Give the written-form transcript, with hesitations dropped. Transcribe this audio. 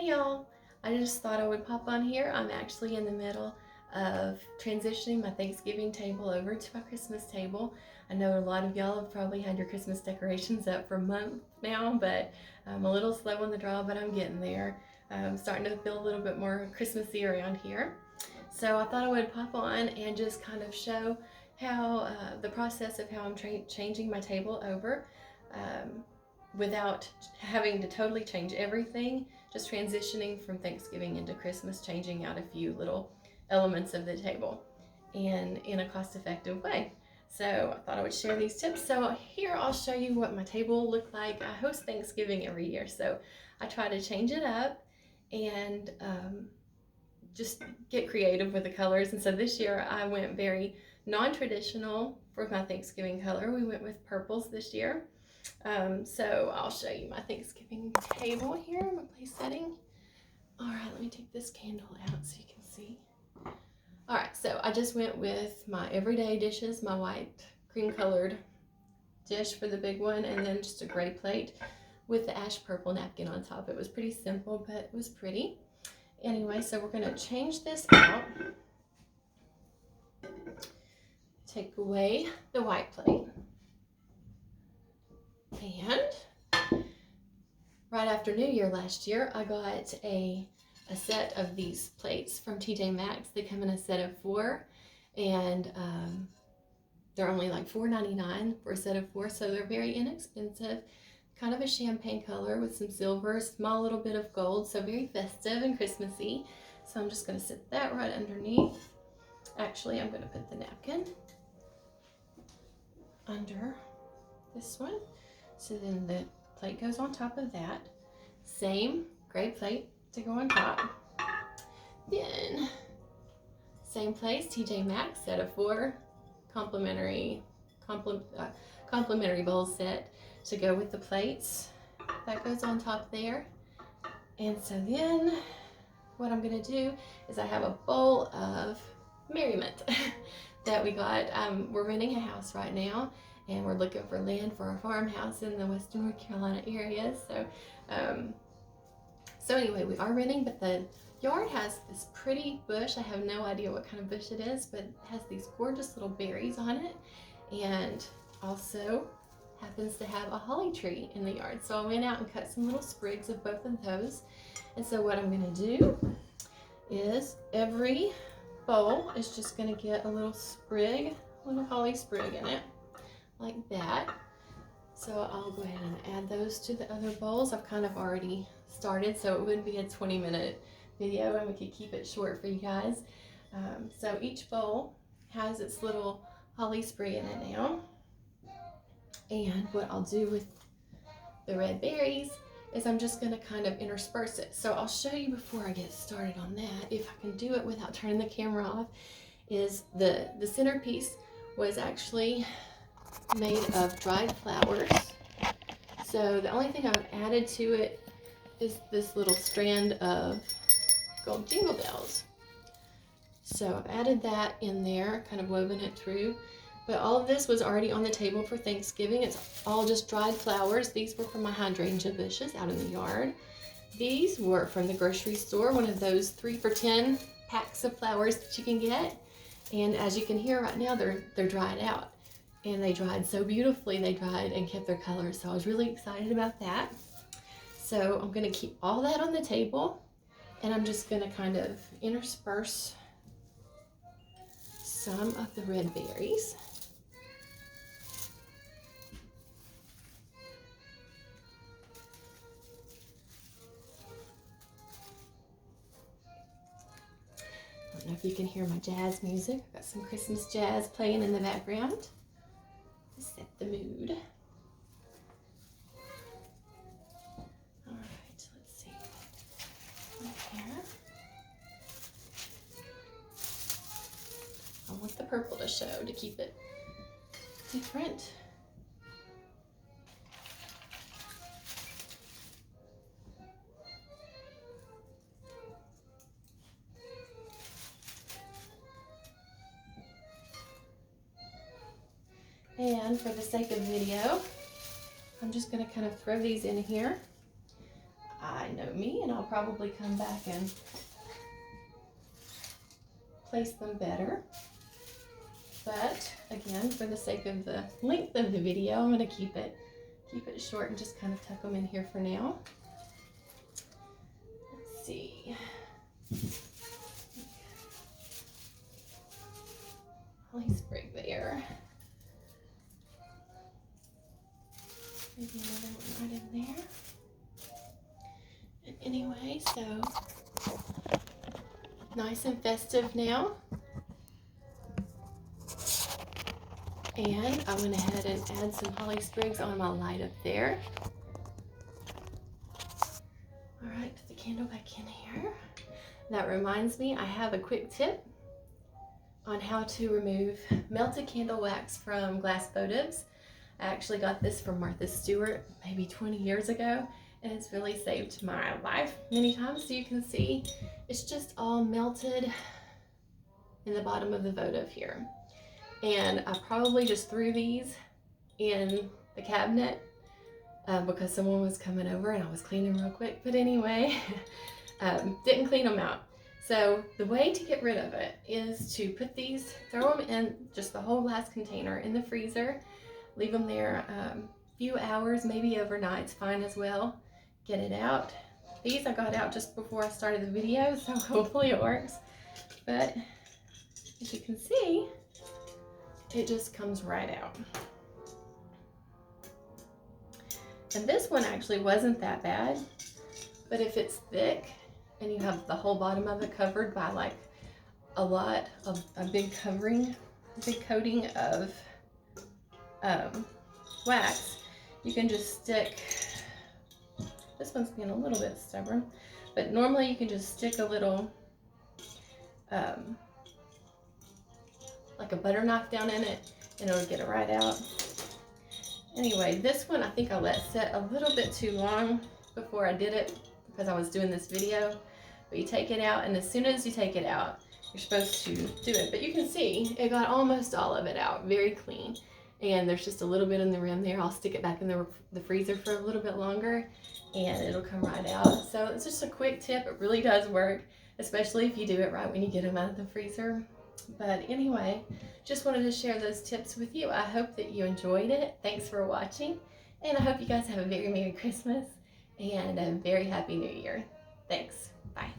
Hey y'all, I just thought I would pop on here. I'm actually in the middle of transitioning my Thanksgiving table over to my Christmas table. I know a lot of y'all have probably had your Christmas decorations up for months now, but I'm a little slow on the draw, but I'm getting there. I'm starting to feel a little bit more Christmassy around here. So I thought I would pop on and just kind of show how the process of how I'm changing my table over. Without having to totally change everything, just transitioning from Thanksgiving into Christmas, changing out a few little elements of the table and in a cost-effective way. So I thought I would share these tips. So here I'll show you what my table will look like. I host Thanksgiving every year, so I try to change it up and just get creative with the colors. And so this year I went very non-traditional for my Thanksgiving color. We went with purples this year. So I'll show you my Thanksgiving table here, my place setting. All right, let me take this candle out so you can see. All right, so I just went with my everyday dishes, my white cream colored dish for the big one, and then just a gray plate with the ash purple napkin on top. It was pretty simple, but it was pretty. Anyway, so we're gonna change this out. Take away the white plate. And right after New Year last year, I got a set of these plates from TJ Maxx. They come in a set of 4, and they're only like $4.99 for a set of 4, so they're very inexpensive. Kind of a champagne color with some silver, small little bit of gold, so very festive and Christmassy. So I'm just going to sit that right underneath. Actually, I'm going to put the napkin under this one. So then the plate goes on top of that. Same gray plate to go on top. Then, same place, TJ Maxx, set of 4, complimentary bowl set to go with the plates. That goes on top there. And so then, what I'm gonna do is I have a bowl of merriment that we got. We're renting a house right now, and we're looking for land for our farmhouse in the Western North Carolina area. So anyway, we are renting, but the yard has this pretty bush. I have no idea what kind of bush it is, but it has these gorgeous little berries on it, and also happens to have a holly tree in the yard. So I went out and cut some little sprigs of both of those. And so what I'm gonna do is every bowl is just gonna get a little sprig, a little holly sprig in it, like that. So I'll go ahead and add those to the other bowls. I've kind of already started, so it wouldn't be a 20-minute video, and we could keep it short for you guys. So each bowl has its little holly sprig in it now. And what I'll do with the red berries is I'm just gonna kind of intersperse it. So I'll show you before I get started on that, if I can do it without turning the camera off, is the centerpiece was actually made of dried flowers. So the only thing I've added to it is this little strand of gold jingle bells. So I've added that in there, kind of woven it through. But all of this was already on the table for Thanksgiving. It's all just dried flowers. These were from my hydrangea bushes out in the yard. These were from the grocery store, one of those 3 for $10 packs of flowers that you can get. And as you can hear right now, they're dried out. And they dried so beautifully. They dried and kept their color. So I was really excited about that. So I'm gonna keep all that on the table, and I'm just gonna kind of intersperse some of the red berries. I don't know if you can hear my jazz music. I've got some Christmas jazz playing in the background to set the mood. All right, let's see. Here. I want the purple to show to keep it different. And for the sake of video, I'm just going to kind of throw these in here. I know me, and I'll probably come back and place them better. But again, for the sake of the length of the video, I'm going to keep it short and just kind of tuck them in here for now. Let's see. Holly sprig there. Maybe another one right in there. And anyway, so nice and festive now. And I went ahead and add some holly sprigs on my light up there. All right, put the candle back in here. That reminds me, I have a quick tip on how to remove melted candle wax from glass votives. I actually got this from Martha Stewart maybe 20 years ago, and it's really saved my life many times. So you can see it's just all melted in the bottom of the votive here. And I probably just threw these in the cabinet because someone was coming over and I was cleaning real quick. But anyway, didn't clean them out. So the way to get rid of it is to put these, throw them in just the whole glass container in the freezer, leave them there a few hours, maybe overnight's fine as well. Get it out. These I got out just before I started the video, so hopefully it works. But as you can see, it just comes right out. And this one actually wasn't that bad, but if it's thick and you have the whole bottom of it covered by like a big coating of wax, you can just stick, this one's being a little bit stubborn, but normally you can just stick a little like a butter knife down in it and it'll get it right out. Anyway, this one I think I let set a little bit too long before I did it because I was doing this video. But you take it out, and as soon as you take it out, you're supposed to do it. But you can see it got almost all of it out, very clean. And there's just a little bit in the rim there. I'll stick it back in the freezer for a little bit longer and it'll come right out. So it's just a quick tip. It really does work, especially if you do it right when you get them out of the freezer. But anyway, just wanted to share those tips with you. I hope that you enjoyed it. Thanks for watching, and I hope you guys have a very Merry Christmas and a very Happy New Year. Thanks. Bye.